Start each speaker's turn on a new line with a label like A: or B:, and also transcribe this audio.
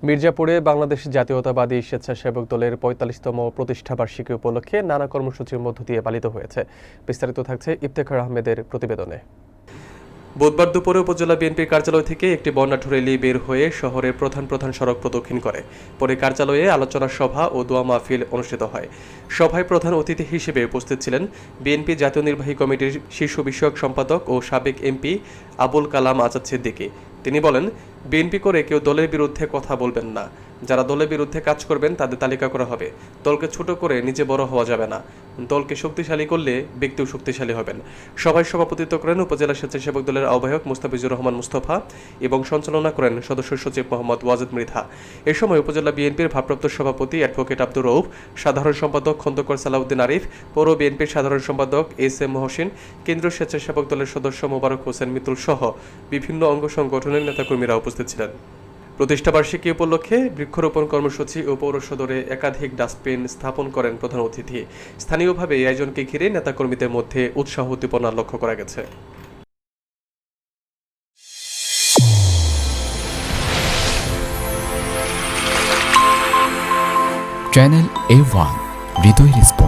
A: মির্জাপুরে বাংলাদেশ জাতীয়তাবাদী স্বেচ্ছাসেবক দলের ৪৫তম প্রতিষ্ঠাবার্ষিকী উপলক্ষে নানা কর্মসূচির মধ্য দিয়ে পালিত হয়েছে। বিস্তারিত থাকছে ইফতেখার আহমেদের প্রতিবেদনে। বুধবার দুপুরে উপজেলা বিএনপির কার্যালয় থেকে একটি বর্ণাঢ্য র্যালি বের হয়ে শহরের প্রধান প্রধান সড়ক প্রদক্ষিণ করে। পরে কার্যালয়ে আলোচনা সভা ও দোয়া মাহফিল অনুষ্ঠিত হয়। সভায় প্রধান অতিথি হিসেবে উপস্থিত ছিলেন বিএনপি জাতীয় নির্বাহী কমিটির শীর্ষ বিষয়ক সম্পাদক ও সাবেক এমপি আবুল কালাম আজাদ সিদ্দিকী। তিনি বলেন, বিএনপি করে কেউ দলের বিরুদ্ধে কথা বলবেন না। যারা দলের বিরুদ্ধে কাজ করবেন তাদের তালিকা করা হবে। দলকে ছোট করে নিজে বড় হওয়া যাবে না। দলকে শক্তিশালী করলে ব্যক্তিও শক্তিশালী হবেন। সভায় সভাপতিত্ব করেন উপজেলা স্বেচ্ছাসেবক দলের আহ্বায়ক মুস্তাফিজুর রহমান মুস্তফা এবং সঞ্চালনা করেন সদস্য সচিব মোহাম্মদ ওয়াজেদ মৃধা। এ সময় উপজেলা বিএনপির ভারপ্রাপ্ত সভাপতি অ্যাডভোকেট আব্দুর রউফ, সাধারণ সম্পাদক খন্দকার সালাউদ্দিন আরিফ, পৌর বিএনপির সাধারণ সম্পাদক এস.এম. মহসিন, কেন্দ্রীয় স্বেচ্ছাসেবক দলের সদস্য মোবারক হোসেন মিতুল সহ বিভিন্ন অঙ্গ সংগঠনের নেতাকর্মীরা উপস্থিত ছিলেন। প্রতিষ্ঠাবার্ষিকী উপলক্ষে বৃক্ষরোপণ কর্মসূচি ও পৌর সদরে একাধিক ডাস্টবিন স্থাপন করেন প্রধান অতিথি। স্থানীয়ভাবে এই আয়োজনকে ঘিরে নেতাকর্মীদের মধ্যে উৎসাহ উদ্দীপনা লক্ষ্য করা গেছে।
B: চ্যানেল A1 হৃদয়ের স্পন্দন।